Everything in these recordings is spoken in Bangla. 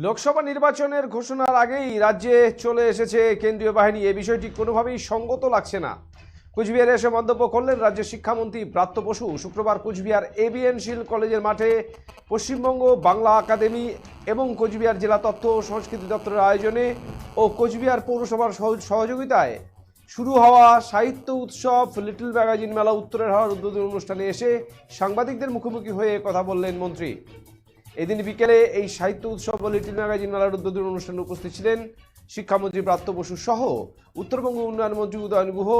লোকসভা নির্বাচনের ঘোষণার আগেই রাজ্যে চলে এসেছে কেন্দ্রীয় বাহিনী। এই বিষয়টি কোনোভাবেই সঙ্গত লাগছে না। কুচবিহারে এসে মন্তব্য করলেন রাজ্যের শিক্ষামন্ত্রী ব্রাত্য বসু। শুক্রবার কুচবিহার এবিএন শীল কলেজের মাঠে পশ্চিমবঙ্গ বাংলা একাডেমি এবং কোচবিহার জেলা তথ্য ও সংস্কৃতি দপ্তরের আয়োজনে ও কোচবিহার পৌরসভার সহযোগিতায় শুরু হওয়া সাহিত্য উৎসব লিটল ম্যাগাজিন মেলা উত্তরের হাওয়ার উদ্বোধনী অনুষ্ঠানে এসে সাংবাদিকদের মুখোমুখি হয়ে কথা বললেন মন্ত্রী। এদিন বিকেলে এই সাহিত্য উৎসব ও লিটল ম্যাগাজিন মেলার উদ্বোধনী অনুষ্ঠানে উপস্থিত ছিলেন শিক্ষামন্ত্রী ব্রাত্য বসু সহ উত্তরবঙ্গ উন্নয়ন মন্ত্রী উদয়ন গুহ,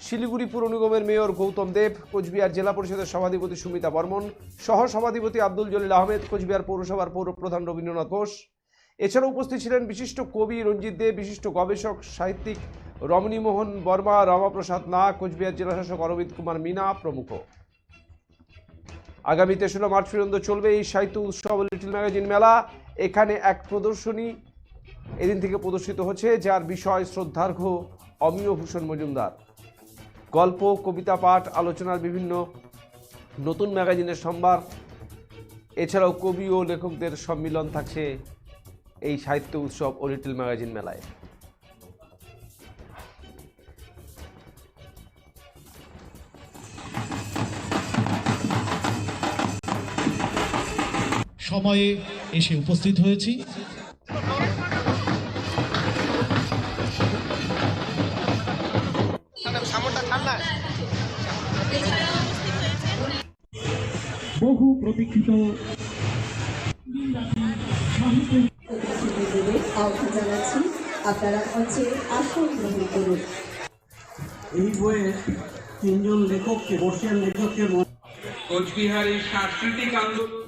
শিলিগুড়ি পুর নিগমের মেয়র গৌতম দেব, কোচবিহার জেলা পরিষদের সভাধিপতি সুমিতা বর্মন, সহ সভাধিপতি আব্দুল জলিল আহমেদ, কোচবিহার পৌরসভার পৌরপ্রধান রবীন্দ্রনাথ ঘোষ। এছাড়াও উপস্থিত ছিলেন বিশিষ্ট কবি রঞ্জিত দেব, বিশিষ্ট গবেষক সাহিত্যিক রমণীমোহন বর্মা, রামাপ্রসাদ নাগ, কোচবিহার জেলাশাসক অরবিন্দ কুমার মিনা প্রমুখ। আগামী ৩রা মার্চ পর্যন্ত চলবে এই সাহিত্য উৎসব লিটল ম্যাগাজিন মেলা। এখানে এক প্রদর্শনী এদিন থেকে প্রদর্শিত হচ্ছে, যার বিষয় শ্রদ্ধার্ঘ্য অমিয় ভূষণ মজুমদার। গল্প, কবিতা পাঠ, আলোচনার বিভিন্ন নতুন ম্যাগাজিনের সম্ভার, এছাড়াও কবি ও লেখকদের সম্মিলন থাকছে এই সাহিত্য উৎসব ও লিটল ম্যাগাজিন মেলায়। সময়ে এসে উপস্থিত হয়েছি। বহু প্রতীক্ষিত আপনারা হচ্ছে আসন গ্রহণ করুন। এই বইয়ের তিনজন লেখককে, বর্ষিয়ান লেখককে কোচবিহারের সাংস্কৃতিক আন্দোলন।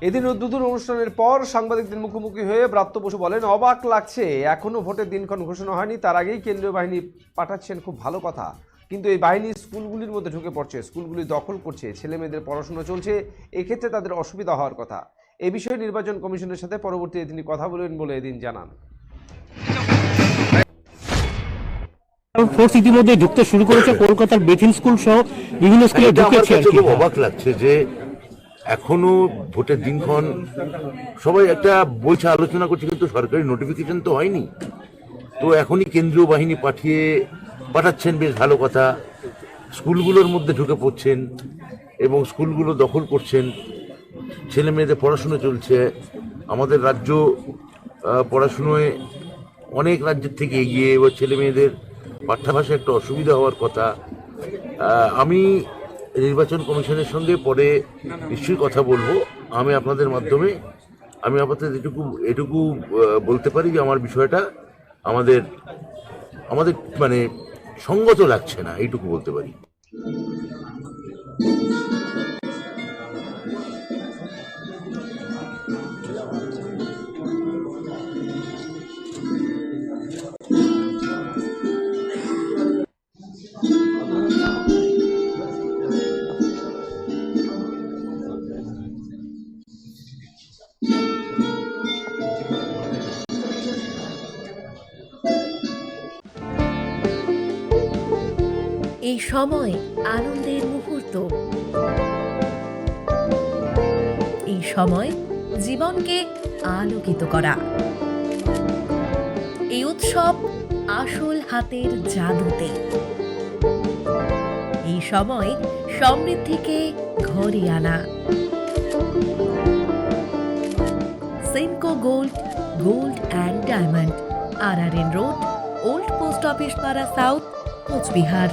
এদিন উদ্বোধন অনুষ্ঠানের পর সাংবাদিকদের মুখোমুখি হয়ে ব্রাত্য বসু বলেন, অবাক লাগছে, এখনো ভোটের দিনক্ষণ ঘোষণা হয়নি, তার আগেই কেন্দ্রীয় বাহিনী পাঠাচ্ছেন, খুব ভালো কথা। কিন্তু এই বাহিনী স্কুলগুলির মধ্যে ঢুকে পড়ছে, স্কুলগুলি দখল করছে, ছেলে মেয়েদের পড়াশোনা চলছে, এক্ষেত্রে তাদের অসুবিধা হওয়ার কথা। এ বিষয়ে নির্বাচন কমিশনের সাথে পরবর্তীতে তিনি কথা বলবেন বলে এদিন জানান। ফোর্স ইতিমধ্যে ঢুকতে শুরু করেছে, কলকাতার বেথিন স্কুল সহ বিভিন্ন স্কুলে ঢুকেছে। খুব অবাক লাগছে যে এখনো ভোটের দিনক্ষণ, সবাই একটা বলছে, আলোচনা করছে, কিন্তু সরকারি নোটিফিকেশন তো হয়নি। তো এখনই কেন্দ্রীয় বাহিনী পাঠাচ্ছেন, বেশ ভালো কথা। স্কুলগুলোর মধ্যে ঢুকে পড়ছেন এবং স্কুলগুলো দখল করছেন, ছেলে মেয়েদের পড়াশুনো চলছে। আমাদের রাজ্য পড়াশুনোয় অনেক রাজ্যের থেকে এগিয়ে, এবার ছেলে মেয়েদের পাঠ্যাভাষায় একটা অসুবিধা হওয়ার কথা। আমি নির্বাচন কমিশনের সঙ্গে পরে নিশ্চয়ই কথা বলবো। আমি আপনাদের মাধ্যমে আমি আপাতত এটুকু বলতে পারি যে আমার বিষয়টা আমাদের মানে সঙ্গত লাগছে না, এইটুকু বলতে পারি। এই সময় আনন্দের মুহূর্ত, এই সময় জীবনকে আলোকিত করা, এই উৎসব আসল হাতের জাদুতে, এই সময় সমৃদ্ধিকে ঘরে আনা। Senco gold, gold and diamond, RRN road, old post office পাড়া সাউথ, কোচবিহার।